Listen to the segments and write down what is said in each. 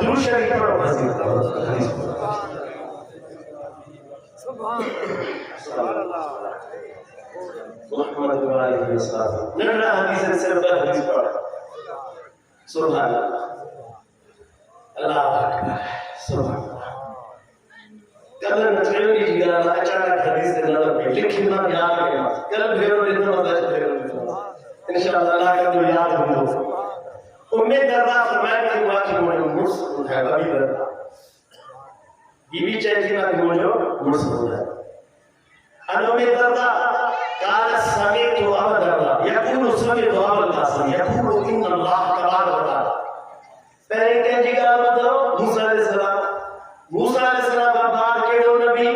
درود شریف پڑھو حدیث محمد علیہ السلام نہ حدیث صرف حدیث پڑھو سبحان اللہ اللہ اکبر سبحان اللہ کل نچڑی جی گانا اچانک حدیث دے نظر پہ لکھی نہ یاد رکھنا کل بھیرو دن وقت بھیرو دن انشاءاللہ اللہ کا تو یاد ہوں امید دردہ فرمائے کہ واقعی مجھے مرسل ہے ابھی دردہ بیوی چاہتی نا کہ مجھے مرسل ہے ان امید دردہ قال سمیت و اب دردہ یقول سمیت و اب القاسم یقول ان اللہ تبار وطا پہلے کہ جی گا بتاؤ موسیٰ علیہ السلام موسیٰ علیہ السلام کا بعد کیڑو نبی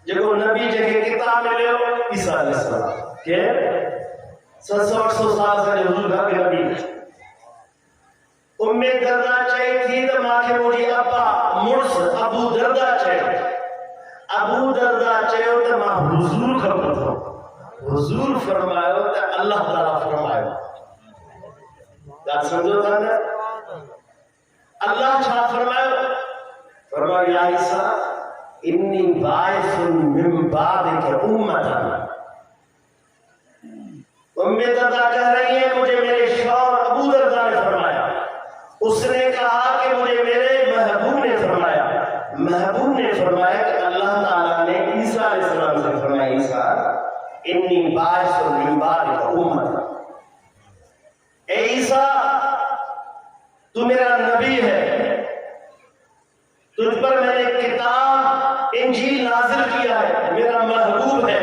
جگہ نبی جگہ کتاب میں لے عیسیٰ علیہ السلام کہ 700 سال سے حضور کا نبی امی دردہ چاہی تھی تو ماں کے موڑی ابا مرس ابو دردہ چاہی ابو دردہ چاہی تو ماں حضور خبر تھا حضور فرمائے تو اللہ تعالیٰ فرمائے بات سمجھو تھا نا اللہ چھا فرمائے فرمائے یا عیسیٰ انی باعث من بعدک امتا امی دردہ کہہ رہی ہے مجھے میرے شوہر ابو دردہ نے فرمایا اس نے کہا کہ مجھے میرے محبوب نے فرمایا کہ اللہ تعالیٰ نے عیسیٰ علیہ السلام سے فرمایا عیسیٰ انی باعث من بعدک امتا اے عیسیٰ تو میرا نبی ہے تجھ پر میں نے کتاب انجیل نازل کیا ہے میرا محبوب ہے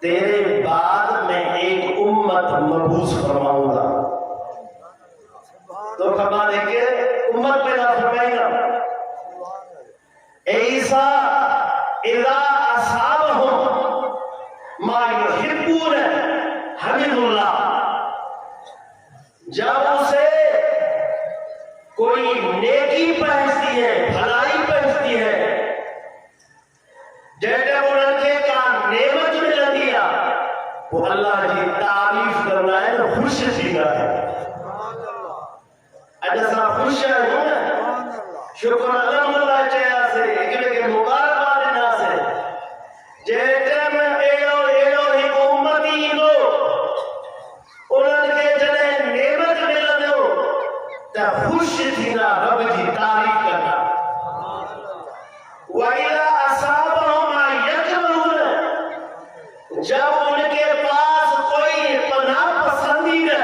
تیرے بعد میں ایک امت مبعوث فرماؤں گا تو فرما دے کہ امت پیدا فرمائے گا اے عیسیٰ اذا اصابہم ما یحبون حمد اللہ جب اسے کوئی نیکی پہنچتی ہے بھلائی پہنچتی ہے جیسے انہوں نے کہا نعمت مل دیا وہ اللہ جی تعریف کرنا ہے تو خوش سینا ہے اجسا خوش ہے شکر الحمدللہ چاہیے سے اکلے کے مبارک آدنا سے جیسے میں ایڑو ہی کو امتی دو انہوں نے جنہیں نعمت مل دو تا خوش تھینا رب کی تعریف کرنا وَإِذَا أَصَابَهُمْ مَا يَكْرَهُونَ جب ان کے پاس کوئی پناہ پسندیدہ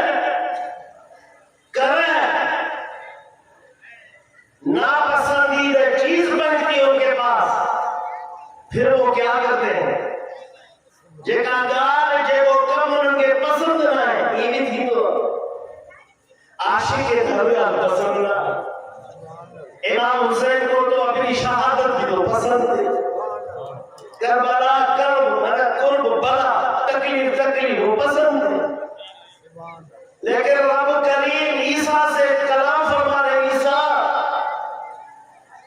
کرے ناپسندیدہ چیز پہنچتی ہے ان کے پاس پھر وہ کیا کرتے ہیں جگہ گار جے وہ کم ان کے پسند نہ ہے یہ بھی تھی تو عاشق کے گھر میں پسند نہ امام حسین کو تو اپنی شہادت کی تو پسند تھی کربلا کرب قرب بلا تکلیف وہ پسند تھی لیکن رب کریم عیسیٰ سے کلام فرما رہے عیسیٰ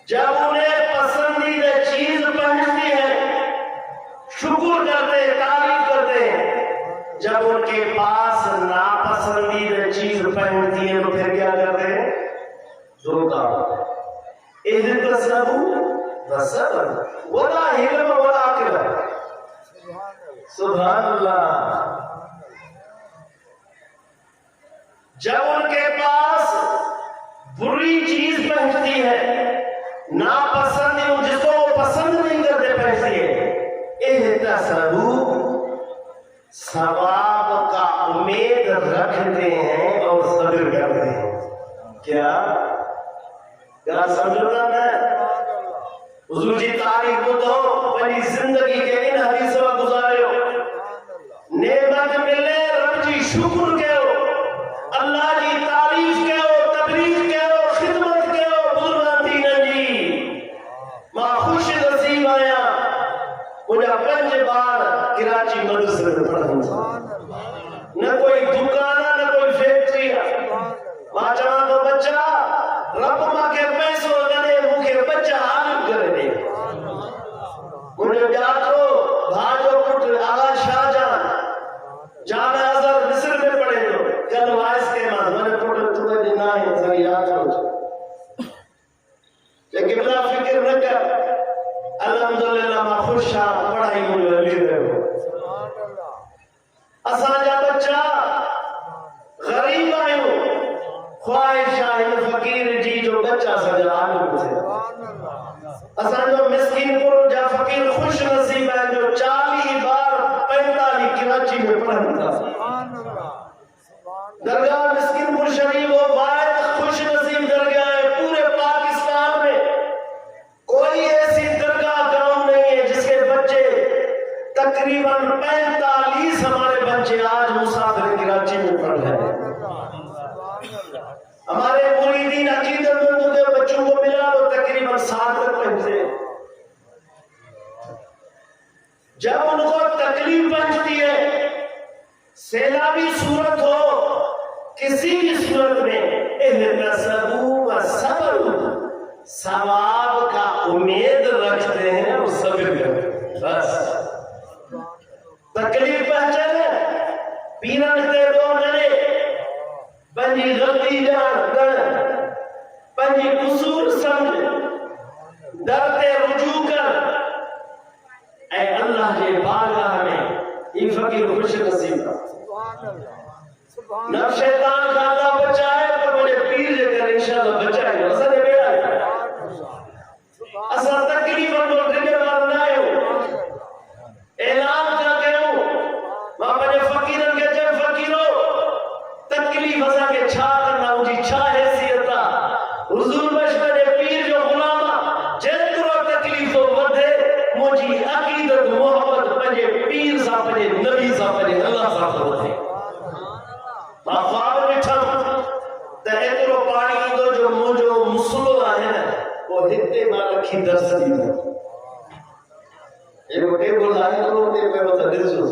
جب انہیں پسندیدہ چیز پہنچتی ہے شکر کرتے تعریف کرتے جب ان کے پاس ناپسندیدہ چیز پہنچتی ہے تو پھر کیا کرتے ہیں دھوکہ اذن تصبو تصبر ولا علم ولا عقل سبحان اللہ جب ان کے پاس بری چیز پہنچتی ہے ناپسند جس کو وہ پسند نہیں کرتے پہنچتی ہے احتسبو ثواب کا امید رکھتے ہیں اور صبر کرتے ہیں کیا سمجھونا ہے حضور جی تاریخ کو تو بڑی زندگی کے ان حدیثوں میں گزارے ہو نعمت ملے رب جی شکر کے ہو اللہ جی تعریف کے ہو تبلیغ کے ہو خدمت کے ہو بزرگان دین جی ماں خوش نصیب آیا مجھے 5 بار کراچی مدرسے میں پڑھا نہ کوئی دکانہ نہ کوئی فیکٹری ماں جہاں تو بچہ رب ماں کے پیسوں لنے مکھے بچہ عالم کرے دے مجھے بیاتو بھاجو پٹ آغا شاہ جان جامع ازہر مصر میں پڑھے بچہ سجا عالم تھے اساں جو مسکین پور جا فقیر خوش نصیب ہے جو 40 بار 45 کراچی میں پڑھن تھا درگاہ مسکین پور شریف وہ باعث خوش نصیب درگاہ ہے پورے پاکستان میں کوئی ایسی درگاہ گاؤں نہیں ہے جس کے بچے تقریباً 45 ہمارے بچے آج مسافر کراچی میں پڑھ رہے ہیں ہمارے مریدین عقیدت مندوں کے بچوں کو ملا وہ تقریباً 7 تک پہنچے جب ان کو تکلیف پہنچتی ہے سیلابی صورت ہو کسی بھی صورت میں احتسبوا وصبروا ثواب کا امید رکھتے ہیں اور صبر کرتے ہیں بس تکلیف پہنچے پیرن تے دو نرے پنجی غلطی جان کر پنجی قصور سمجھ درتے رجوع کر اے اللہ کے بارگاہ میں یہ فقیر خوش نصیب نہ شیطان کا اللہ بچائے پر مجھے پیر لے کر انشاءاللہ بچائے گا اصل بیڑا ہے اصل تکلیف ہم لوگ ڈگر مارنا ہے اعلان کرتے ہوں وہاں پر فقیرن کے جب فقیروں تکلیف ہسا کے چھا کرنا مجھے چھا حیثیتا حضور بشمن پیر جو غلامہ جن کرو تکلیف ہو ودھے مجھے عقیدت محبت پنجے پیر سا پنجے نبی سا پنجے اللہ سا ہوتے خواب بٹھم تہترو پانی دو جو مجھو مسلو آئے وہ ہتے ماں رکھی درس دی ہے ایک وٹے بول آئے تو وہ تیرے پہ بتا درس ہو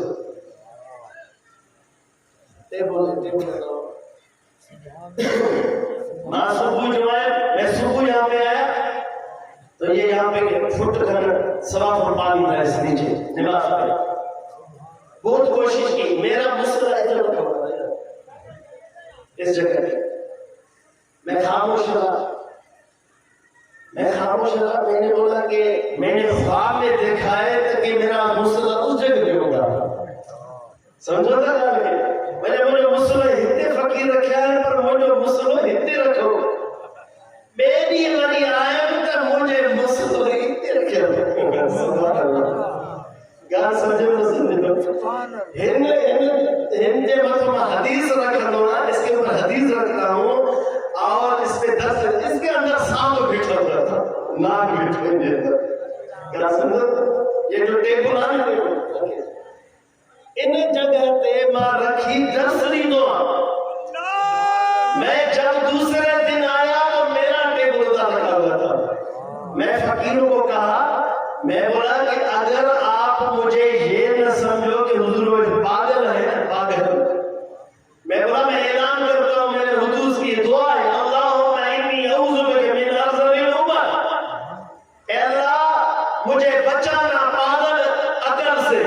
ماں صبح جو ہے میں صبح یہاں پہ آیا تو یہ یہاں پہ فٹ کر سوا فٹ پانی میں اس نیچے نماز پہ بہت کوشش کی میرا مسئلہ ادھر رکھا ہوا ہے اس جگہ پہ میں خاموش رہا میں نے بولا کہ میں نے خواب میں دیکھا ہے کہ میرا مسئلہ اس جگہ پہ ہوگا سمجھو تھا میں نے مجھے مسئلہ ہتے فقیر رکھا ہے پر مجھے مسئلہ ہتے رکھو میری غنی آئم کا مجھے مسئلہ ہتے رکھا گاہ سمجھے ہندے مطلب حدیث رکھا دو اس کے اوپر حدیث رکھتا ہوں اور اس پہ درس اس کے اندر سانپ بٹھا ہوا تھا ناک بٹھے ہوئے کیا سمجھو یہ جو ٹیبل آنے ان جگہ تے ماں رکھی درسری دعا میں جب دوسرے دن آیا تو میرا ٹیبل ادھر رکھا ہوا تھا میں فقیروں کو کہا میں بولا کہ اگر آپ مجھے یہ نہ سمجھو کہ حضور وہ پاگل ہے پاگل میں بولا میں اعلان کرتا ہوں میرے حدوث کی دعا ہے اللہم انی اعوذ بک من ارذل الامر اے اللہ مجھے بچانا پاگل عقل سے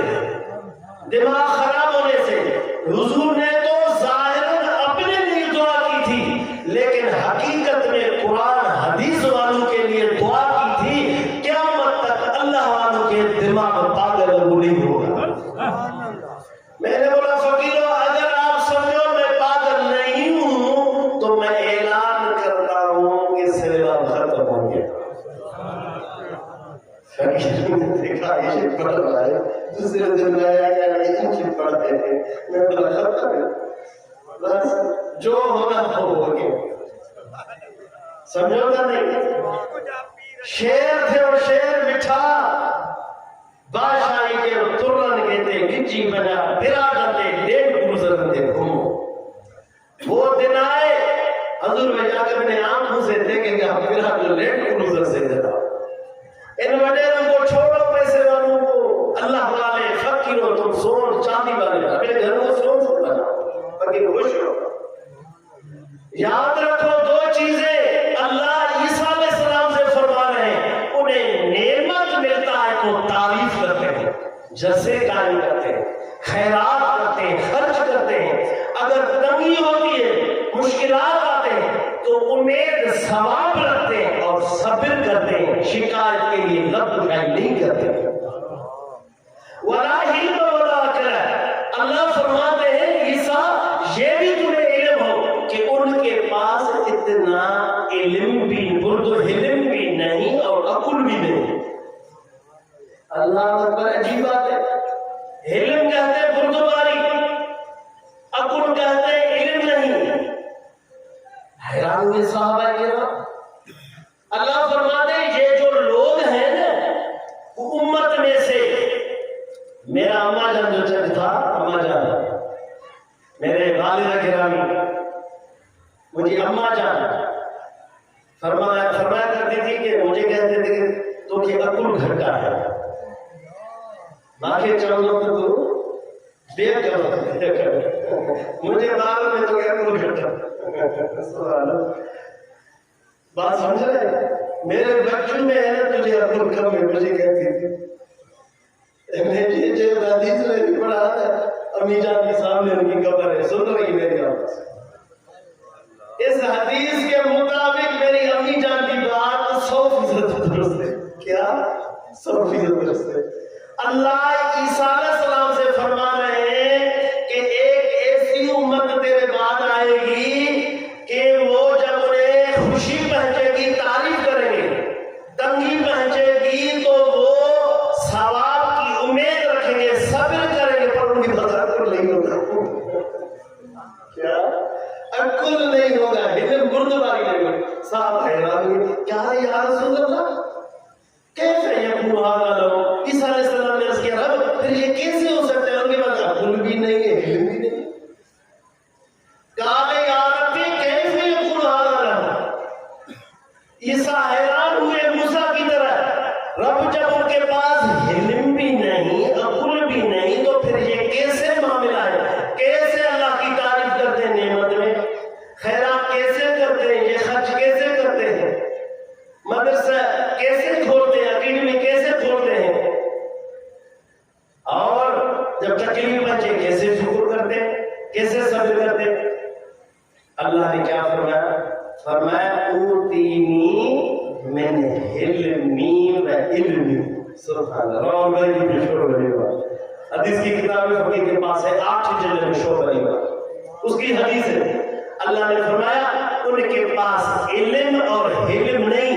دماغ خراب ہونے سے حضور نے تو ظاہراً اپنے لیے دعا کی تھی لیکن حقیقت میں قرآن حدیث والوں کے لیے دعا کی تھی قیامت تک اللہ والوں کے دماغ پاگل نہیں ہوگا میں نے بولا فقیروں اگر آپ سمجھو میں پاگل نہیں ہوں تو میں اعلان کرتا ہوں کہ سیلاب ختم ہو گیا فقیر نے دیکھا یہ پڑھ رہا ہے دوسرے دن آیا یہ پڑھتے ہیں میں بولا ختم ہے بس جو ہونا ہو گیا سمجھو گا نہیں شیر تھے اور شیر مٹھا بادشاہی کے ترن کہتے گچی بنا پھرا کرتے ڈیڑھ گزرتے گھومو وہ دن آئے حضور میں جا کر اپنے آنکھوں سے دیکھیں گے ہم پھرا کر ڈیڑھ گزر سے جا ان وڈیروں کو چھوڑو پیسے والوں کو اللہ والے فقیروں تم سون چاندی والے اپنے گھر کو سون بنا فقیر خوش ہو یاد رکھو دو چیزیں اللہ عیسیٰ علیہ السلام سے فرما رہے ہیں انہیں نعمت ملتا ہے تو تعریف کرتے ہیں جلسے قائم کرتے ہیں خیرات کرتے ہیں خرچ کرتے ہیں اگر تنگی ہوتی ہے مشکلات آتے ہیں تو امید ثواب رکھتے ہیں اور صبر کرتے ہیں شکایت کے لیے لب اٹھائی نہیں کرتے ولا علم ولا کرا اللہ فرماتے ہیں عیسیٰ یہ بھی تمہیں علم ہو کہ ان کے پاس اتنا علم علم بھی اردو علم بھی نہیں اور عقل بھی نہیں. اللہ اکبر. عجیب بات ہے. علم کہتے ہیں اردو باری, عقل کہتے ہیں علم نہیں. حیران ہوئے صحابہ کرام. اللہ فرماتے ہیں یہ جو لوگ ہیں نا وہ امت میں سے, میرا اما جان جو چل تھا, اما جان میرے والدہ گرامی, مجھے اما جان فرمایا کرتی تھی کہ مجھے کہتے تھے کہ تو کہ عقل گھٹا ہے, آنکھیں چلو تو دیکھ کرو, مجھے بعد میں تو عقل گھٹا. بات سمجھ رہے, میرے بچوں میں ہے نا تجھے عقل کم ہے, مجھے کہتی تھی. میں جو حدیث میں بھی پڑھا ہے, امی جان کے سامنے ان کی قبر ہے, سن رہی میری آواز. اس حدیث کے مطابق میری امی جان کی بات 100% درست ہے. کیا 100% درست ہے. اللہ عیسیٰ علیہ السلام سے فرما رہے ہیں کہ ایک ایسی امت تیرے بعد آئے گی کہ وہ جب انہیں خوشی پہنچے گی تعریف کریں گے, تنگی پہنچے گی تو وہ ثواب کی امید رکھیں گے, صبر کریں گے, پر ان کی عقل نہیں ہوگا. کیا عقل نہیں ہوگا, علم بردباری نہیں ہوگا. صاحب حیران ہوئے, کیا یا رسول اللہ کیسے یکون هذا لہو. عیسیٰ علیہ السلام نے عرض کیا رب پھر یہ کیسے ہو سکتا ہے, ان کے پاس عقل بھی نہیں ہے, علم بھی نہیں. کہا یا ربی کیسے یکون هذا لہو. عیسیٰ حیران ہوئے موسیٰ کی طرح, رب جب ان کے پاس علم بھی نہیں عقل بھی نہیں تو پھر یہ کیسے معاملہ ہے, کیسے اللہ کی تعریف کرتے ہیں نعمت میں, خیرات کیسے کرتے ہیں, یہ خرچ کیسے کرتے ہیں, مدرسہ کیسے کھولتے ہیں, اکیڈمی کیسے کھولتے ہیں, اور جب تکلیف بچے کیسے شکر کرتے ہیں, کیسے صبر کرتے ہیں. اللہ نے کیا فرمایا, فرمایا اوتینی من علمی و علمی. سبحان اللہ. راول بھائی کی مشہور بنی بات, حدیث کی کتاب میں فقیر کے پاس ہے 8 جلد مشہور بنی بات, اس کی حدیث ہے. اللہ نے فرمایا ان کے پاس علم اور علم نہیں,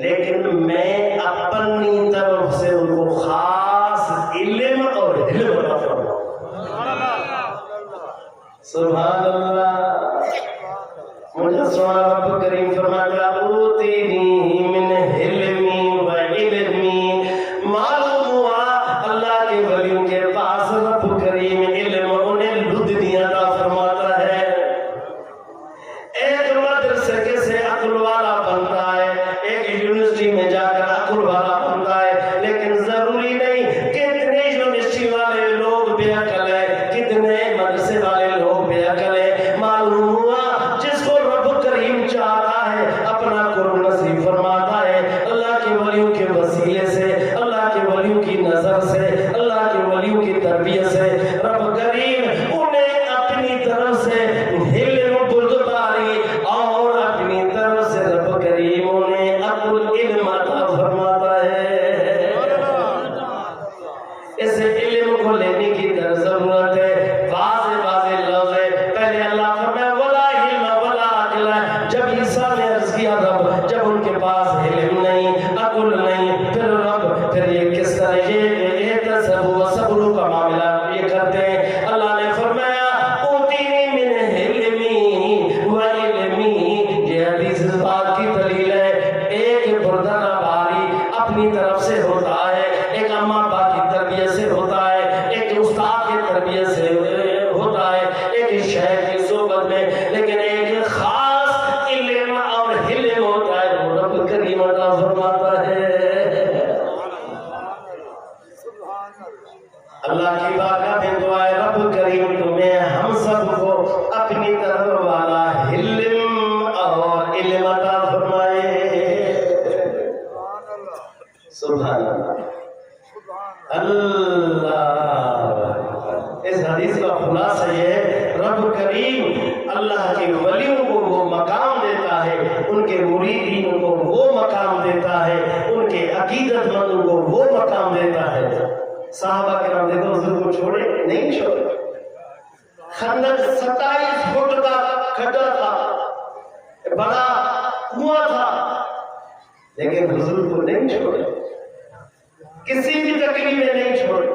لیکن میں اپنی طرف سے ان کو خاص علم اور علم عطا فرماؤں. سبحان اللہ. مجھے سوال رب کریم فرماتا اوتینی من علمی و علمی. معلوم ہوا اللہ کے ولیوں کے پاس رب کریم علم انہیں لدنی عطا فرماتا ہے. ایک مدرسے کے سے عقل والا بنتا ہے, ایک یونیورسٹی میں جا کر عقل والا بنتا ہے, لیکن ضروری نہیں. کتنے یونیورسٹی والے لوگ بے عقل ہیں, کتنے مدرسے والے لوگ بے عقل ہیں. معلوم ہوا جس کو رب کریم چاہتا ہے اپنا قرب نصیب فرماتا ہے. اللہ کے ولیوں کے وسیلے سے, اللہ کے ولیوں کی نظر سے, اللہ کے ولیوں کی تربیت سے رب کریم انہیں اپنی طرف سے علم بردباری اور اپنی طرف سے رب کریم انہیں عقل علم عطا فرماتا ہے. اس علم کو لینے کی ضرورت ہے. واضح واضح لفظ ہے. پہلے اللہ فرمایا ولا علم ولا عقل. جب عیسیٰ نے عرض کیا رب جب ان کے پاس علم نہیں عقل نہیں, پھر رب پھر یہ کس طرح یہ تصبر و صبر کا معاملہ یہ کرتے ہیں. اللہ نے فرمایا اوتینی من علمی و علمی. یہ حدیث اس بات کی دلیل ہے. ایک بردانہ باری اپنی طرف سے ہوتا ہے, ایک اماں باپ کی تربیت سے ہوتا ہے, ایک استاد کی تربیت سے ہوتا ہے, ایک شیخ کی صحبت میں, لیکن ایک خاص علم اور علم ہوتا ہے وہ رب کریم عطا فرماتا ہے. اللہ کی بارگاہ میں دعا ہے رب کریم تمہیں ہم سب کو اپنی طرف والا علم اور علم عطا فرمائے. سبحان اللہ. اللہ. اس حدیث کا خلاصہ یہ ہے رب کریم اللہ کے ولیوں کو وہ مقام دیتا ہے, ان کے مریدین کو وہ مقام دیتا ہے, ان کے عقیدت مندوں کو وہ مقام دیتا ہے. صحابہ کرام دیکھو حضور کو چھوڑے نہیں چھوڑے. خندق 27 فٹ کا کھڈا تھا, بڑا ہوا تھا لیکن حضور کو نہیں چھوڑے، کسی بھی تکلیف میں نہیں چھوڑے.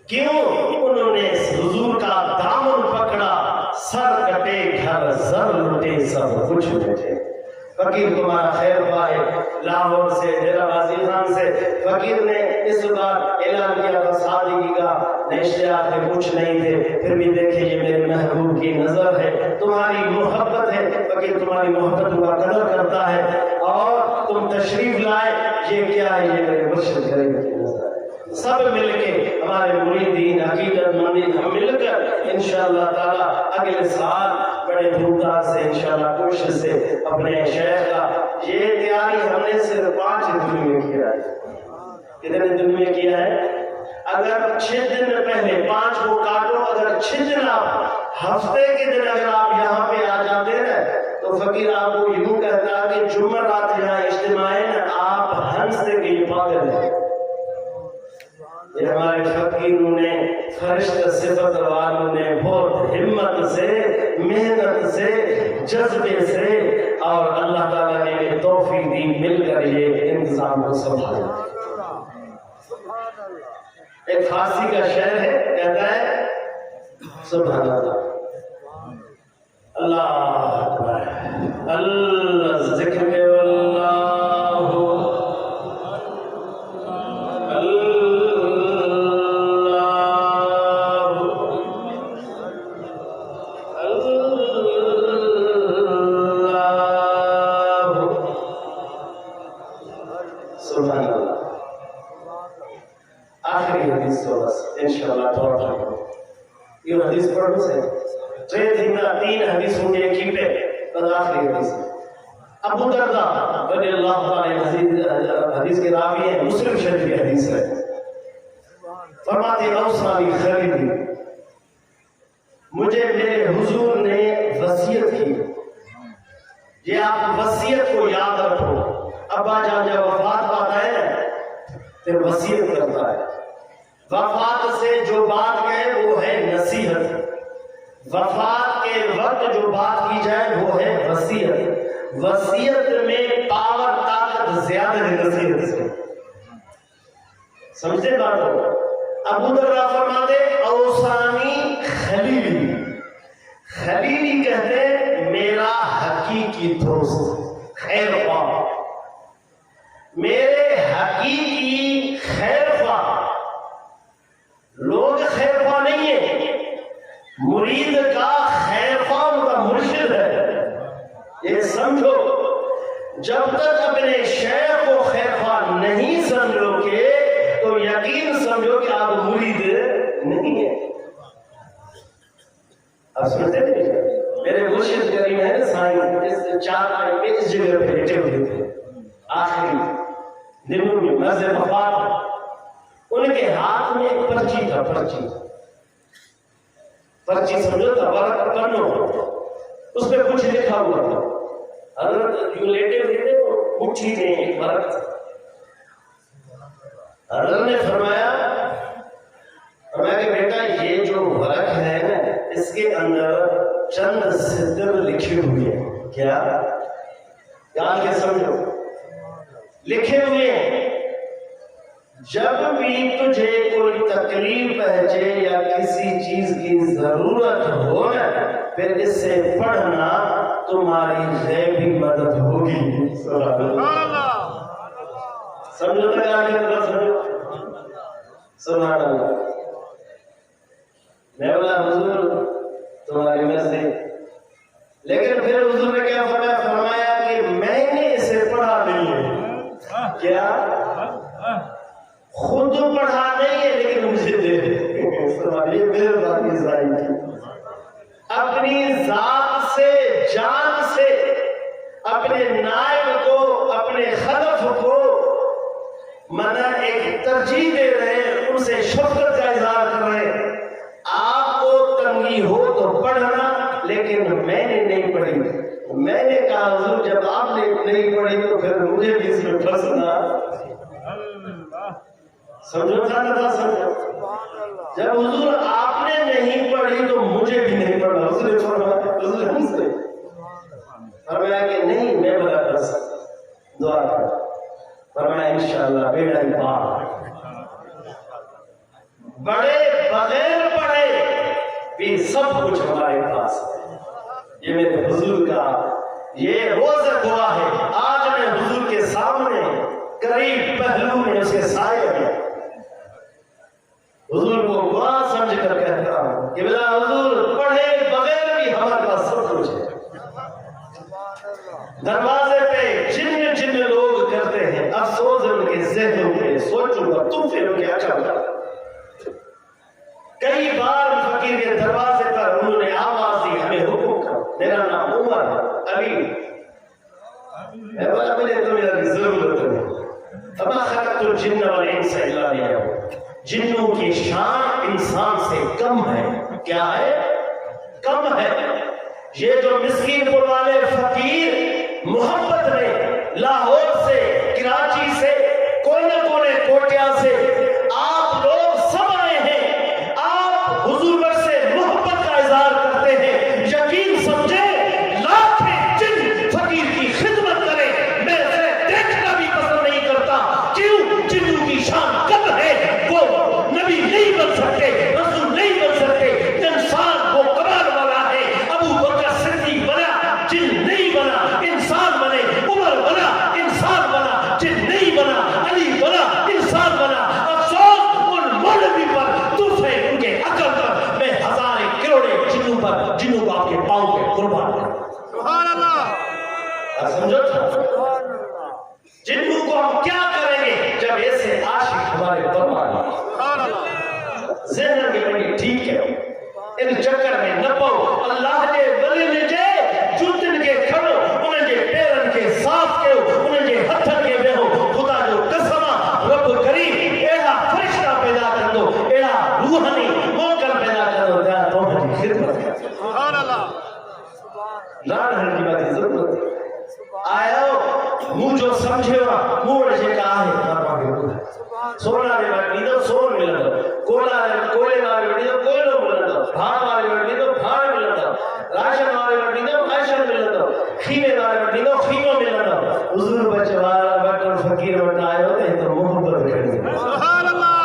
کیوں؟ انہوں نے حضور کا دامن پکڑا، سر کٹے گھر زر لٹے سب کچھ بیٹھے. فقیر تمہارا خیر پائے لاہور سے ڈیرہ غازی خان سے فقیر نے اس بار اعلان کیا تھا سادگی کا، اشتیاق میں کچھ نہیں تھے، پھر بھی دیکھیں یہ میرے محبوب کی نظر ہے، تمہاری محبت ہے. فقیر تمہاری محبت کا قدر کرتا ہے اور تم تشریف لائے، یہ کیا ہے؟ یہ میرے مرشد کریم کی نظر ہے. سب مل کے ہمارے مریدین عقیدت مندین ہم مل کر انشاءاللہ تعالیٰ اگلے سال بڑے دھوم دھام سے انشاءاللہ کوشش سے اپنے شیخ کا یہ تیاری ہم نے صرف 5 دن میں کیا ہے. کتنے دن میں کیا ہے؟ اگر 6 دن پہلے 5 کو کاٹو، اگر 6 دن آپ ہفتے کے دن اگر آپ یہاں پہ آ جاتے نا تو فقیر آپ کو یوں کہتا کہ جمعرات یہاں اجتماع ہے نا آپ ہنستے کے پاگل ہیں. یہ ہمارے فقیروں نے فرشتہ صفت والوں نے بہت ہمت سے محنت سے جذبے سے اور اللہ تعالیٰ نے توفیق دی مل کر یہ انتظام کو سنبھالا. ایک فارسی کا شعر ہے کہتا ہے سبحان اللہ اللہ اکبر اللہ ذکر میں ابو درداء رضی اللہ تعالی حدیث کے راوی ہیں، مسلم شریف کی حدیث ہے. فرماتے اوصانی خلیلی، مجھے میرے حضور نے وصیت کی. یہ آپ وصیت کو یاد رکھو. ابا جان جب وفات پاتا ہے پھر وصیت کرتا ہے. وفات سے جو بات کہے وہ ہے نصیحت، وفات کے وقت جو بات کی جائے وہ ہے وصیت. وصیت میں پاور طاقت زیادہ ہے نصیحت سے. سمجھتے بات ہو؟ ابو درداء فرماتے اوصانی خلیلی، خلیلی کہتے میرا حقیقی دوست، خیر خواہ، میرے حقیقی خیر خواہ. لوگ خیر خواہ نہیں ہیں، مرید کا خیر خواہ ان کا مرشد ہے. یہ سمجھو جب تک اپنے شیخ کو خیر خواہ نہیں سمجھو گے تو یقین سمجھو کہ آپ مرید نہیں ہیں. آپ سمجھتے ہیں میرے مرشد کریم ہے سائن اس 4 آئے پہ اس جگہ پہ بیٹھے ہوئے تھے آخری دنوں میں مرض وفات. ان کے ہاتھ میں ایک پرچی تھا، پرچی سمجھو تھا ورق پنو، اس پہ کچھ لکھا ہوا تھا. حضرت یوں لیٹے ہوئے تھے مٹھی میں ایک ورق تھا. حضرت نے فرمایا کہ بیٹا یہ جو ورق ہے نا اس کے اندر چند صدر لکھے ہوئے ہیں. کیا یاد کے سمجھو لکھے ہوئے ہیں جب بھی تجھے کوئی تکلیف پہنچے یا کسی چیز کی ضرورت ہو پھر اس سے پڑھنا تمہاری غیبی مدد ہوگی. سمجھو تک آگے سمجھو سبحان اللہ. میں بولا حضور تمہاری مرضی، لیکن پھر حضور نے کیا فرمایا کہ میں نے اسے پڑھا نہیں ہے. کیا خود پڑھا نہیں ہے لیکن مجھے دے دے. مہربانی ظاہر کی اپنی ذات سے جان سے اپنے نائب کو اپنے خلف کو منا ایک ترجیح دے رہے ہیں، ان سے شفقت کا اظہار کر رہے ہیں. آپ کو تنگی ہو تو پڑھنا، لیکن میں نے نہیں پڑھی. میں نے کہا حضور جب آپ نے نہیں پڑھی تو پھر مجھے بھی اس میں پھنسنا. سمجھو تھا نہ سمجھو؟ جب حضور آپ نے نہیں پڑھی تو مجھے بھی نہیں پڑھنا. حضور فرمایا کہ نہیں میں بلا کر سکتا، دعا کر۔ فرمایا انشاءاللہ بیڑا ہی پار، بڑے بغیر پڑھے بھی سب کچھ ہمارے پاس ہے۔ یہ میرے حضور کا یہ روز دعا ہے۔ آج میں حضور کے سامنے قریب پہلو میں اسے سائے ہے، حضور کو دعا سمجھ کر کہتا ہوں کہ بلا حضور پڑھے بغیر بھی ہمارے پاس سب کچھ ہے۔ دروازے پہ جن جن لوگ کرتے ہیں افسوس ان کے ذہنوں میں سوچوں گا تم پھر ان کے اچھا ہوگا۔ کئی بار فقیر کے دروازے پر انہوں نے آواز دی ہمیں حکم کرو، میرا نام عمر ابھی میں بولا مجھے تمہیں ضرورت ہے، فما خلقت الجن والانس الا لیعبدون۔ جنوں کی شان انسان سے کم ہے، کیا ہے؟ کم ہے۔ یہ جو مسکین پور والے فقیر محبت میں لاہور سے، کراچی سے، کونے کونے کوٹیا سے آپ لوگ سب آئے ہیں، آپ حضور پر سے محبت کا اظہار کرتے ہیں، یقین سمجھے لاکھیں جن فقیر کی خدمت کرے میں اسے دیکھنا بھی پسند نہیں کرتا۔ کیوں؟ جنوں کی شان کم ہے، وہ نبی نہیں بن سکتے، رسول نہیں بن سکتے۔ انسان وہ کمال والا ہے، ابو بکر صدیق بنا، جن نہیں بنا، انسان بنے، عمر بنا، انسان بنا، جن نہیں بنا، علی بنا، انسان بنا۔ افسوس ان مولوی پر، تف ہے ان کے عقل پر، میں ہزارے کروڑے جنوں پر، جنوں کو آپ کے پاؤں پہ قربان کرتا۔ سبحان اللہ، سمجھو جنوں کو ہم کیا کریں گے جب ایسے عاشق ہمارے دربار میں۔ ذہن کے بڑی ٹھیک ہے، ان چکر میں نہ پاؤ۔ اللہ کے ولی نے جے جوتن کے کھڑو، انہیں جے پیرن کے صاف کے ہو، انہیں جے ہتھن کے بے ہو۔ خدا جو قسمہ رب کریم ایڑا فرشتہ پیدا کر دو، ایڑا روحانی موکل پیدا کر دو، جہاں تو ہماری خدمت ہے۔ سبحان اللہ، لان کی بات ضرورت ہے۔ آیا منہ جو سمجھے وا موڑ جے کہا ہے بابا کے اوپر سونا دے باقی تو سون ملتا، کولا کوئلے والے بڑی تو کوئلو ملتا، بھاڑ والے بڑی تو بھاڑ ملتا، راشن والے بڑی تو راشن ملتا، خیمے والے بڑی تو خیمہ ملتا۔ حضور بچے والا بٹر فقیر بٹا آئے ہوتے ہیں تو محبت کھڑی ہے۔ سبحان اللہ،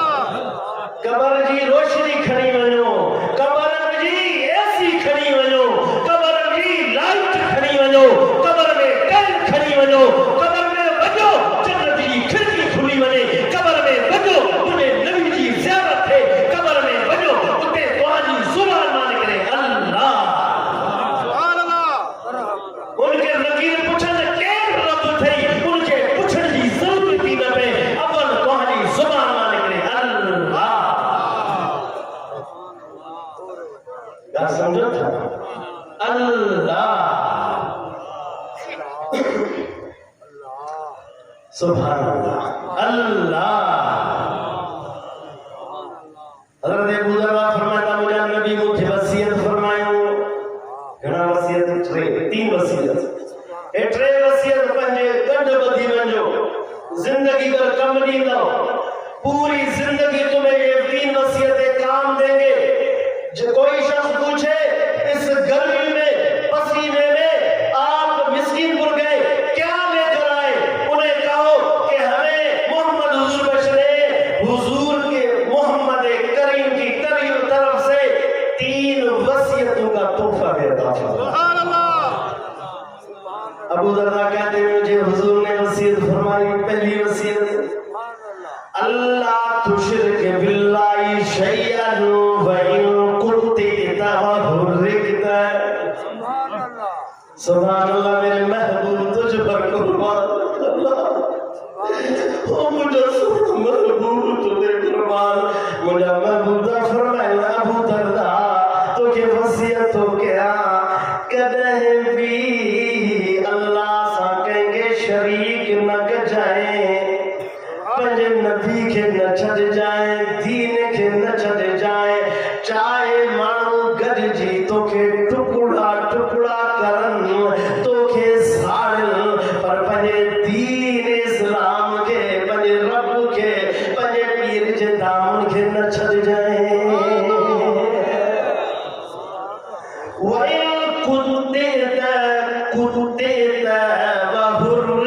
قبر جی روشنی کھڑی ونو، قبر جی ایسی کھڑی ونو، قبر جی لائٹ کھڑی ونو، قبر میں کل کھڑی ونو، قبر میں وجو جنت جی کھڑکی کھلی ونے، قبر میں وجو انہیں نبی جی زیارت ہے، قبر میں وجو انہیں دعا جی زبان مان کرے اللہ۔ سبحان اللہ، ان کے نکیر پوچھن کیر رب تھئی، ان کے پوچھن جی ضرورت تھی نہ پہ، اول دعا جی زبان مان کرے اللہ۔ کیا سمجھو تھا؟ اللہ، سبحان اللہ، اللہ۔ حضرت ابو ذر فرماتا مجھے نبی مجھے وصیت فرمایو، گھنا وصیت تین وصیت، اٹھرے وصیت پنجے گنڈ بدھی ونجو، زندگی پر کم نہیں دو، پوری زندگی تمہیں یہ تین وصیتیں کام دیں گے۔ جو کوئی شخص پوچھے اس گرمی میں پسینے میں آپ مسکین پور گئے کیا لے کر آئے، انہیں کہو کہ ہمیں محمد حضور بشرے حضور کے محمد کریم کی طرف سے تین وصیتوں کا تحفہ دیتا۔ سبحان اللہ، ابو ذر کہتے ہیں مجھے حضور نے وصیت فرمائی، پہلی وصیت اللہ تشرک باللہ شیئا وَإِن كُنتَ حُرِّقْتَ۔ سبحان اللہ، میرے محبوب تجھ پر قربان اللہ، او مجھے محبوب تجھے قربان، مجھے محبوب دا فرمائے ابو دردہ تو کہ وصیت ہو کیا کدہ بھی اللہ سا کہیں گے شریک نہ جائیں، پنجے نبی کے نہ چھڑ جائیں، دین کے نہ چھڑ جائیں، چاہے مانو گج جی تو کہ ٹکڑا ٹکڑا کرن تو کہ ساڑل، پر پنجے دین اسلام کے، پنجے رب کے، پنجے پیر جے دامن کے نہ چھڑ جائیں۔ وَإِن كُنتَ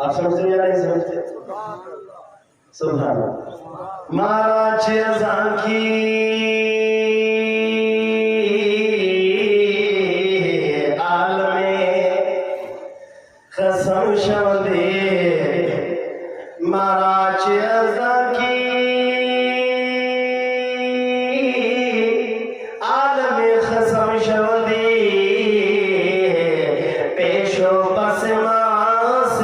آپ سمجھتے یا نہیں سمجھتے؟ سبحان اللہ. مارا چیزاں کی قسم شودی مارا چیزاں کی عالم قسم شودی پیشو بس ماس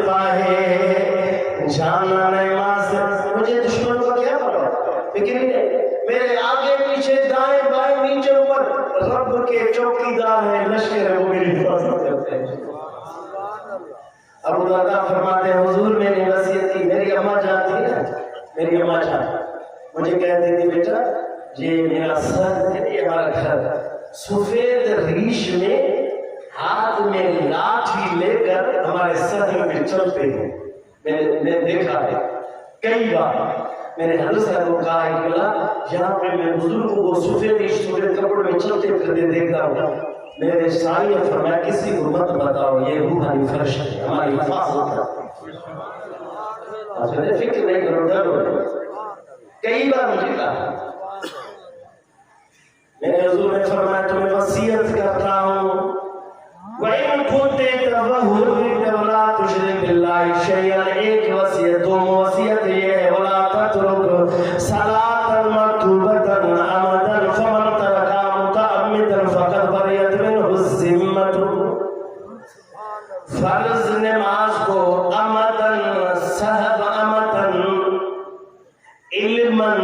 پاہے جانا نہیں ماس. مجھے دشمن کو کیا پڑا فکر ہی نہیں. میرے آگے پیچھے دائیں بائیں نیچے اوپر رب کے چوکیدار ہیں لشکر وہ میری حفاظت کرتے ہیں. ابو درداء فرماتے ہیں حضور میں نے وصیت کی. میری اماں جان تھی نا, میری اماں جان مجھے کہتی تھی بیٹا یہ میرا سر ہے, یہ ہمارا گھر, سفید ریش میں ہاتھ میں لاٹھی لے کر ہمارے سر میں چلتے ہیں. میں نے دیکھا ہے کئی بار. میں نے حضرت کو کہا ہے کہ یہاں پہ میں بزرگوں کو سفید ریش سفید کپڑے میں چلتے پھرتے دیکھتا ہوں. میرے سائی نے فرمایا کسی کو مت بتاؤ یہ روحانی فرش ہے, ہماری حفاظت ہے. آپ نے فکر نہیں کرو, ڈر ہو. کئی بار مجھے کہا. میرے حضور نے فرمایا تمہیں وصیت کرتا ہوں وَإِن كُنْتَ تَوَهُّ وَلَا تُشْرِكْ بِاللَّهِ شَيْئًا. ایک وصیت, دوم وصیت یہ ہے وَلَا تَتْرُكْ صَلَاةً مَكْتُوبَةً عَمْدًا فَمَنْ تَرَكَهَا مُتَعَمِّدًا فَقَدْ بَرِئَتْ مِنْهُ الذِّمَّةُ. فرض نماز کو عمدن صحب عمدن علماً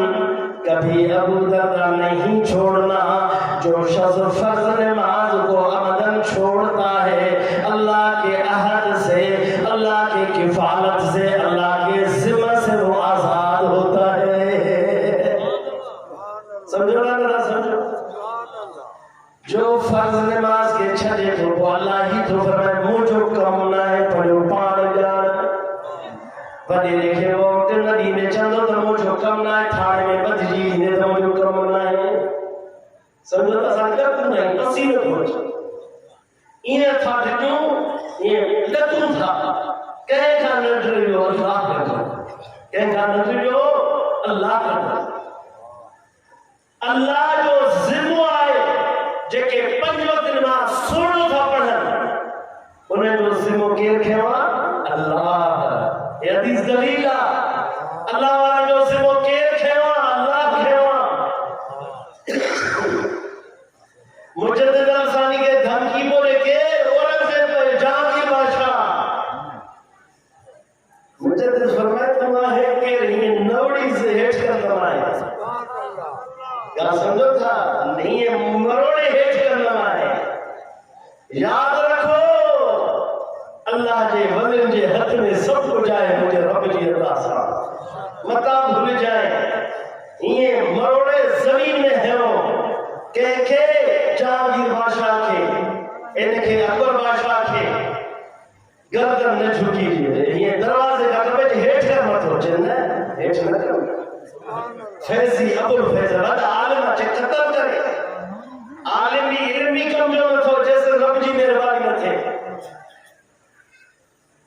کبھی ابو درداء نہیں چھوڑنا. جو شخص فرض نماز کو عمدن چھوڑتا ہے اللہ کے عہد سے, اللہ کے کفالت سے, اللہ کے ذمہ سے وہ آزاد ہوتا ہے. سمجھو نا, ذرا سمجھو. جو فرض نماز کے چھڑے تو وہ اللہ ہی تو فرمائے مجھو کم نہ ہے پڑھو پاڑ جان پڑھے لکھے وقت ندی میں چندو تو مجھو کم نہ ہے تھاڑے میں بدجی نے تو مجھو کم نہ ہے. سمجھو تسان کرتے نہیں پسینے پہنچا یہ تھا کیوں یہ لکھوں تھا کہیں کا نٹریو اللہ کرتا, کہیں کا نٹریو اللہ کرتا. اللہ جو ذمہ آئے جے کے پنج وقت نماز سوڑو تھا پڑھن انہیں جو ذمہ کیر کھیوا اللہ. یہ حدیث دلیلہ اللہ والا جو ذمہ کیر کھیوا اللہ کھیوا. مجدد الثانی کے دھمکی بولے کہ اورنگزیب جہاں کی بادشاہ مجدد فرمائے تمہاں ہے کہ یہ نوڑی سے ہیٹ کر دمائے. کیا سمجھو تھا نہیں ہے مروڑے ہیٹ کر دمائے. یاد رکھو اللہ جے ولن جے ہتھ میں سب کو جائے مجھے رب جی اللہ صاحب متا بھول جائے. یہ مروڑے زمین میں ہے کہہ کے جہانگیر بادشاہ کے ان کے اکبر بادشاہ کے گردن نہ جھکی لیے. یہ دروازے کا کبھی ہیٹ کر مت ہو چلنا ہیٹ نہ کرو. فیضی ابو الفیض رد عالم اچھے قتل کرے. عالم بھی علم بھی کم جو نہ تھو جیسے رب جی میرے باری نہ تھے.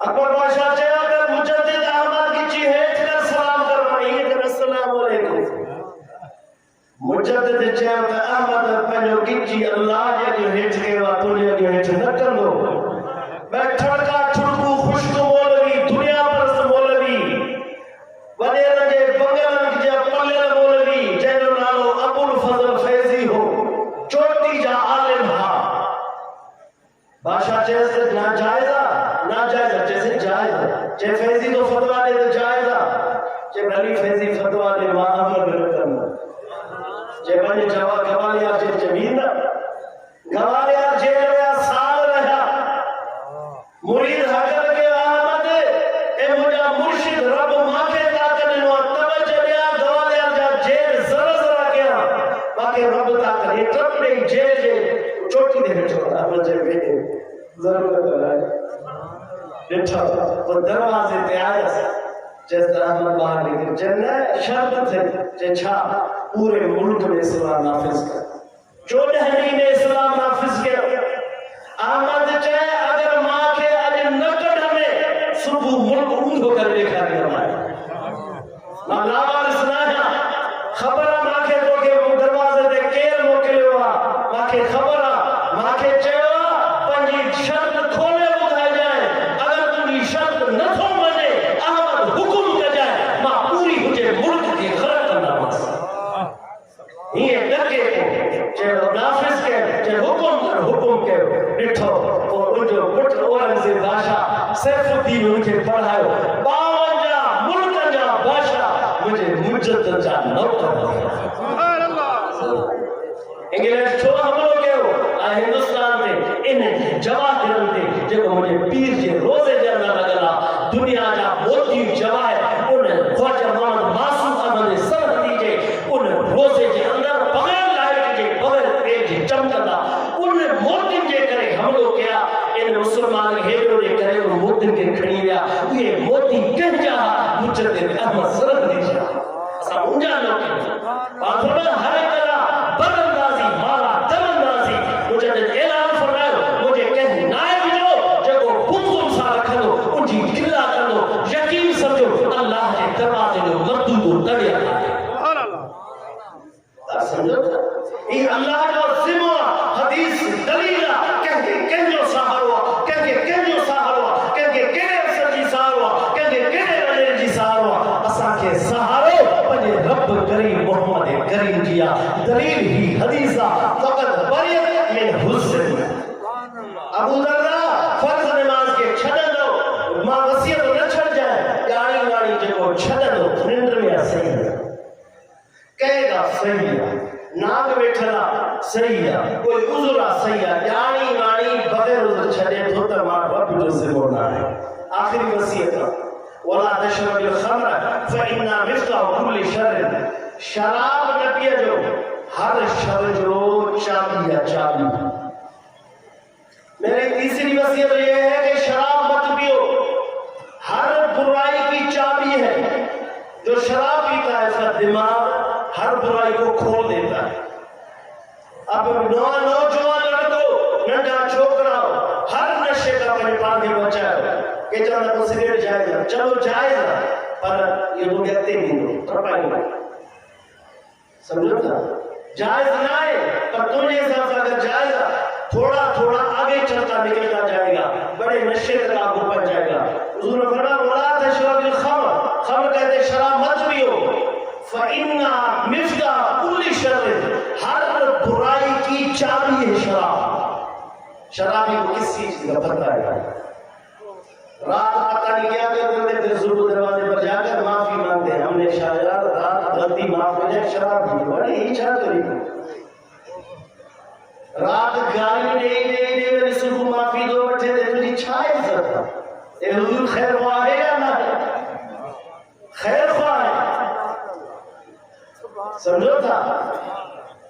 اکبر بادشاہ چاہا کر مجدد احمد کی چی ہیٹ کر سلام کروائی کر السلام علیکم. مجدد چاہا کر احمد پہنو کی اللہ جو ہیٹ کے واتوں جو ہیٹ نہ کر دو. میں ٹھڑکا ٹھڑکو خوشک مولوی دنیا پرست مولوی وڈے رجے بنگلن جا پلل مولوی جنو نالو ابو الفضل فیضی ہو چوٹی جا عالم ہا. بادشاہ چیز ناجائزہ ناجائزہ جیسے جائزہ چے فیضی تو فتوہ دے تو جائزہ چے بھلی فیضی فتوہ دے وہاں عمل رکھنا چے بھلی جواب گوالیا چے جمین گوالیا جیل میں سال رہا مرید حقر کے آمد اے مجھا مرشد رب ماں کے طاقت نو توجہ لیا گوالیا جا جیل ذرا ذرا کیا باقی رب طاقت یہ کپڑے جیل جے چوٹی دے چھوڑا اپنا جے بیٹے ضرورت ہے بیٹھا وہ دروازے پہ آیا جس طرح ہم باہر نکل جنہ شرط تھے کہ چھا پورے ملک میں اسلام نافذ کر. جو دہلی میں اسلام نافذ کیا احمد چاہے اگر ماں کے اج نکڑ ہمیں صبح ملک اون ہو کر دیکھا گیا ماں لاوال سنایا خبر ماں کے تو کہ دروازے دے کیر موکلے ہوا ماں کے خبر ماں کے چاہے پنجی شرط کھولے بدھائے جائے اگر تمہیں شرط نہ تھو منے احمد حکم کر جائے ماں پوری مجھے ملک کی غرق کرنا ماسا یہ ڈکے کو چاہے نافذ کے چاہے حکم کے ڈٹھو اور ان جو مٹھ اورنگزیب بادشاہ سیف الدین ان کے پڑھائے 52 ملک جا بادشاہ مجھے مجدد جا نوکر سبحان اللہ انگلش چھو حملو کے ہو ہندوستان میں ان جواہرن تے جو مجھے پیر جے روزے جانا لگلا دنیا جا موتی جواہر ان خواجہ محمد معصوم احمد سرح دیجے ان روزے جے اندر بغیر لائٹ جے بغیر پیر جے چمکلا ان موتی جے کرے حملو کیا ان مسلمان ہیرو نے کرے ان موتی کے کھڑی گیا یہ موتی کہہ جا مجدد احمد سرح دیجا اسا انجا لوگ آخر ہر طرح بدندازی مالا دمندازی مجدد اعلان فرمائے مجھے کہیں نائب جو جگو بنظم سا رکھنو ان جی گلہ کرنو یقین سمجھو اللہ کے دروازے جو مردود و تڑیا سبحان اللہ سمجھو یہ اللہ جو ذمہ حدیث دلیلہ کہیں جو سہاروا کہیں جو سہاروا کہیں افسر جی سہاروا کہیں وزیر جی سہاروا اسا کے سہارو پنجے رب کریم محمد کریم جیا دلیل ہی حدیثہ فقط بریت من حسن ابو ذرہ فرض نماز کے چھڑ دو ماں وسیعت نہ چھڑ جائے گاڑی گاڑی جو چھڑ دو نندر میں صحیح ہے کہے گا صحیح ہے ناگ بیٹھنا صحیح ہے کوئی عذرہ صحیح ہے گاڑی گاڑی بغیر عذر چھڑے تو تمام رب جو سے بولنا ہے آخری وسیعت ولا تشرب الخمر فإنها مفتاح كل شر شراب نہ پیا جو ہر شر جو چابی ہے چابی میری تیسری وصیت یہ ہے کہ شراب مت پیو ہر برائی کی چابی ہے جو شراب پیتا ہے اس کا دماغ ہر برائی کو کھول دیتا ہے اب نوجوان لڑکو ننڈا چھوکرا ہر نشے کا اپنے پانے بچائے کہ چلو کو سگریٹ جائز ہے چلو جائز ہے پر یہ تو کہتے نہیں ترپائی نہیں سمجھو تھا جائز نہ ہے پر تمہیں حساب سے اگر جائز ہے تھوڑا تھوڑا آگے چلتا نکلتا جائے گا بڑے نشے تک آپ کو پہنچ جائے گا حضور نے فرمایا ولا تشرب الخمر خمر کہتے شراب مت پیو فإنها مفتاح كل شر ہر برائی کی چابی ہے شراب شرابی کو کس چیز کا پتہ ہے رات پتہ نہیں کیا کرتے تھے ضرور دروازے پر جا کر معافی مانگتے ہیں ہم نے شاید رات غلطی معاف ہو جائے شراب پی بڑے ہی چھا کری رات گالی دے میری صبح معافی دو بیٹھے تھے تجھے چھائے سکتا اے حضور خیر خواہ ہے یا نہ ہے خیر خواہ ہے سمجھو تھا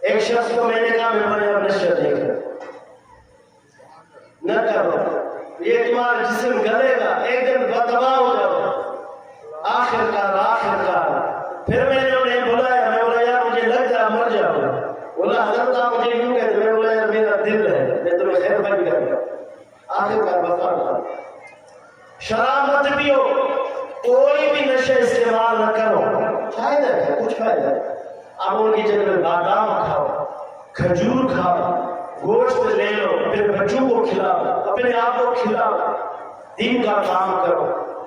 ایک شخص کو میں نے کہا میں بڑے اب نشر دیکھ نہ کرو یہ تمہارا جسم گلے گا ایک دن بدباہ ہو جاؤ آخر کار پھر میں نے انہیں بلایا میں بولا یار مجھے لگ جا مر جاؤ بولا حضرت آپ مجھے یوں کہتے میں بولا یار میرا دل ہے میں تمہیں خیر بھائی کرتا آخر کار بفار شراب مت پیو کوئی بھی نشے استعمال نہ کرو فائدہ ہے کچھ فائدہ ہے آپ ان کی جگہ میں بادام کھاؤ کھجور کھاؤ گوشت لے لو اپنے بچوں کو کھلاؤ اپنے آپ کو کھلاؤ دین کا کام کرو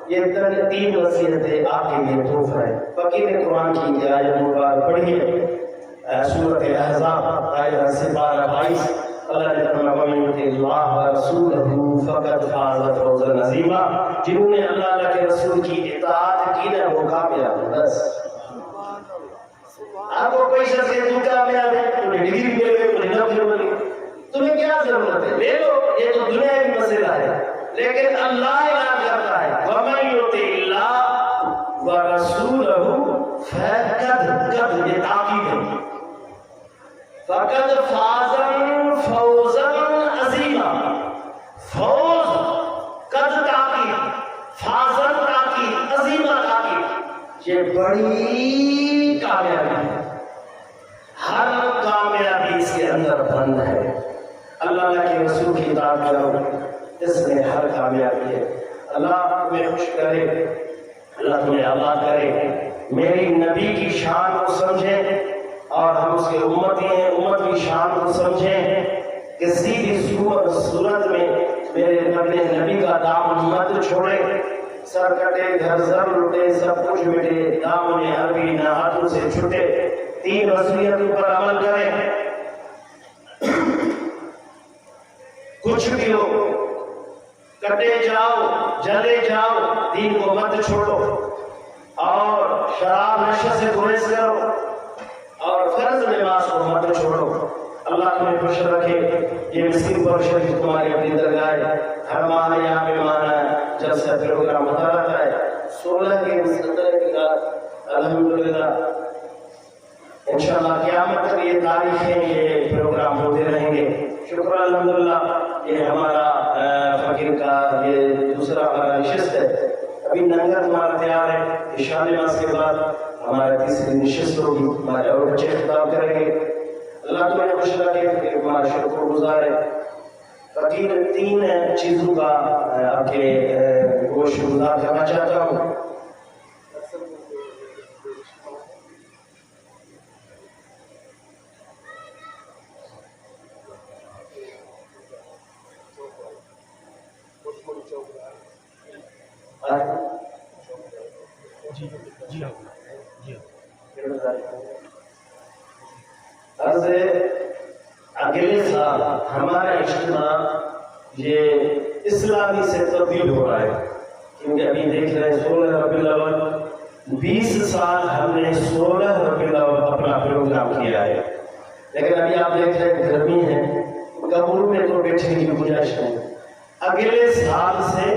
یہ تین وصیتیں آپ کے لیے تحفہ ہے فقیر قرآن کی آیت مبارک پڑھیے سورۃ الاحزاب آیت 12-22 اللہ نے فرمایا وَمَن يُطِعِ اللَّهَ وَرَسُولَهُ فَقَدْ فَازَ فَوْزًا عَظِيمًا جنہوں نے اللہ کے رسول کی اطاعت کی نا وہ کامیاب بس آپ کو کوئی شخص ہے تو کامیاب ہے تمہیں ڈگری مل گئی تمہیں نوکری مل گئی تمہیں کیا ضرورت ہے لے لو یہ تو دنیا کی مسئلہ ہے لیکن اللہ اعلان کرتا ہے وَمَن يُطِعِ اللَّهَ وَرَسُولَهُ فَقَدْ یہ تاکید ہے فقد فوزا عظیما فوز قد تاکید فازن تاکید عظیمہ تاکید یہ بڑی کامیابی ہے ہر کامیابی اس کے اندر بند ہے اللہ کے رسول کی اطاعت کرو، اس میں ہر کامیابی ہے۔ اللہ تمہیں خوش کرے، اللہ تمہیں آباد کرے، میری نبی کی شان کو سمجھیں اور ہم اس کے امتی ہیں، امت کی شان کو سمجھیں کہ سیدھی صورت میں میرے اپنے نبی کا دامن مت چھوڑے، سر کٹے گھر زر لٹے سب کچھ مٹے، دامن عربی نہ ہاتھوں سے چھٹے، 3 وصیتوں پر عمل کریں، کچھ بھی ہو کٹے جاؤ جلے جاؤ، دین کو مت چھوڑو، اور شراب نشے سے گریز کرو، اور فرض نماز کو مت چھوڑو۔ اللہ تمہیں خوش رکھے۔ یہ مسکین پر شریف تمہاری اپنی درگاہ ہے، ہر ماہ یہاں پہ مانا جلسہ پروگرام ہوتا رہتا ہے۔ 16 کے 17 کی رات الحمدللہ انشاءاللہ قیامت تک یہ تاریخیں یہ پروگرام ہوتے رہیں گے۔ شکر الحمدللہ۔ یہ ہمارا فقیر کا یہ دوسرا ہمارا نشست ہے، ابھی لنگر ہمارا تیار ہے، عشاء نماز کے بعد ہمارا تیسری نشست ہوگی، ہمارے اور بچے خطاب کریں گے۔ اللہ تمہیں خوش رکھے، ہمارا شکر گزار ہے۔ فقیر 3 چیزوں کا آپ کے گوشت گزار کرنا چاہتا ہوں۔ اگلے سال ہمارا اجتماع یہ اسلامی سے تبدیل ہو رہا ہے، کیونکہ ابھی دیکھ رہے ہیں 16 ربیع الاول، 20 سال ہم نے 16 ربیع الاول اپنا پروگرام کیا ہے، لیکن ابھی آپ دیکھ رہے ہیں گرمی ہے، قبر میں تو بیٹھنے کی گنجائش نہیں۔ اگلے سال سے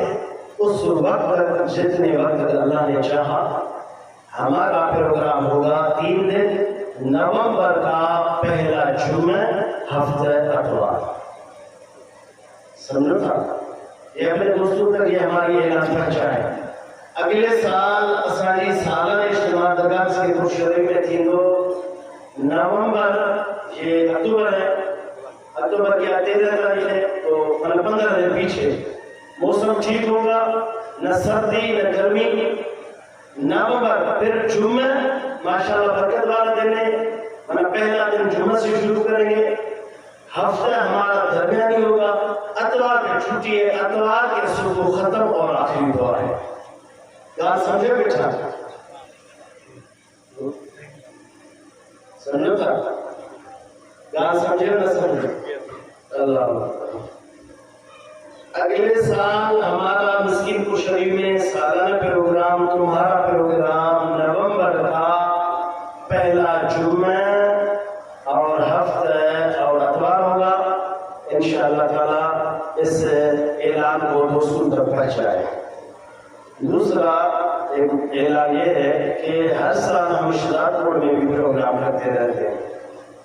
اس وقت جتنے وقت اللہ نے چاہا ہمارا پروگرام ہوگا 3 دن، نومبر کا پہلا جمعہ ہفتہ اتوار۔ سمجھو تھا یہ اپنے دوستوں تک یہ ہماری اعلان پہنچائے۔ اگلے سال اسانی سالہ اجتماع درگاہ سے خوش شریف میں 3 نومبر یہ اکتوبر ہے، اکتوبر کی 13 تاریخ ہے، تو 15 دن پیچھے موسم ٹھیک ہوگا، نہ سردی نہ گرمی۔ نومبر پھر جمعہ ماشاءاللہ برکت والا دن ہے، پہلا دن جمعہ سے شروع کریں گے، ہفتہ ہمارا درمیانی ہوگا، اتوار میں چھٹی ہے، اتوار کے صبح ختم اور آخری دعا ہے۔ کیا سمجھے بیٹھا؟ سمجھو تھا؟ کیا سمجھے نہ سمجھے؟ اللہ اگلے سال ہمارا مسکین پور شریف میں سالانہ پروگرام، تمہارا پروگرام نومبر کا پہلا جمعہ اور ہفتہ اور اتوار ہوگا۔ انشاءاللہ تعالی اس اعلان کو دوستوں تک پہنچائے۔ دوسرا اعلان یہ ہے کہ ہر سال ہم شداد روڈ میں بھی پروگرام کرتے رہتے ہیں۔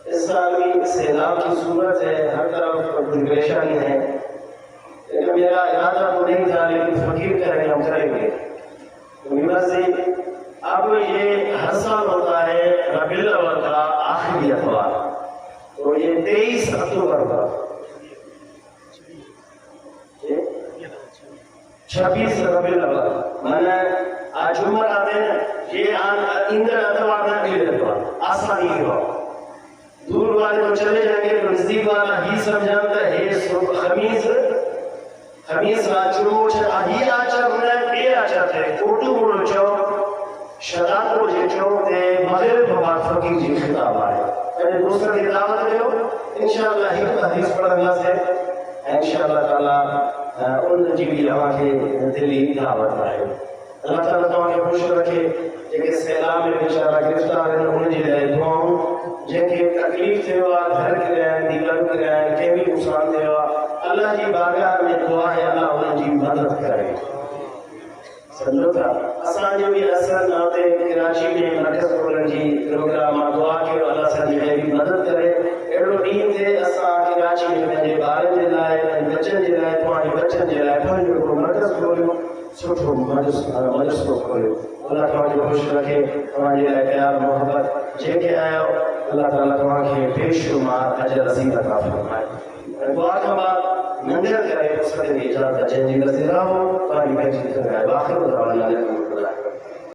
اس سال بھی سیلاب کی صورت ہے، ہر طرف کچھ پریشانی ہے، لیکن میرا ارادہ تو نہیں تھا، لیکن فقیر کریں ہم کریں گے۔ اب یہ ہر سال ہوتا ہے ربیع الاول کا آخری اتوار، تو یہ 23 اکتوبر کا 26 ربیع الاول میں آج جمعہ آتے ہیں، یہ اندر اتوار نہ اگلے اتوار آسانی کی ہو۔ دور والے تو چلے جائیں گے، تو نزدیک والا ہی سمجھانتا ہے خمیس چروچ آہی آچا بنا یہ آچا تھے کوٹو موڑو چوک شداد کو جے چوک دے مغرب بات فقیر جی خطاب آئے۔ میں دوسرا کی دعوت دے ہو انشاءاللہ ایک حدیث پڑھنا سے انشاءاللہ تعالیٰ ان جی بھی ہوا کے دلی دعوت آئے۔ اللہ تعالیٰ تو آگے خوش رکھے جے سیلاب میں بیچارہ گرفتار ہے انہیں جی لئے دعاؤں جن کے تکلیف تھے ہوا گھر کے رہن دیگر کے رہن کے بھی نقصان تھے ہوا اللہ جی بارگاہ میں دعا ہے اللہ انہیں جی مدد کرے۔ سمجھو تھا اسان جو بھی اثر ناتے کراچی میں مرکز کھولن جی پروگرام دعا کے اللہ سے جی بھی مدد کرے۔ ایڈو دین تھے اسان کراچی میں پہنجے بارے جے لائے بچن جے لائے تمہاری بچن جے لائے پہنجے کو مرکز کھولو سوٹھو مجلس کو کھولو۔ اللہ تمہاری خوش رکھے، تمہاری لائے پیار محبت جے کے آئے اللہ تعالیٰ تمہاری بے شمار اجر عظیم عطا فرمائے۔ دعا کا بعد منظر کرے اس وقت اجازت چینجنگ سے رہو تو یہ چیز ہے واخر دعوانا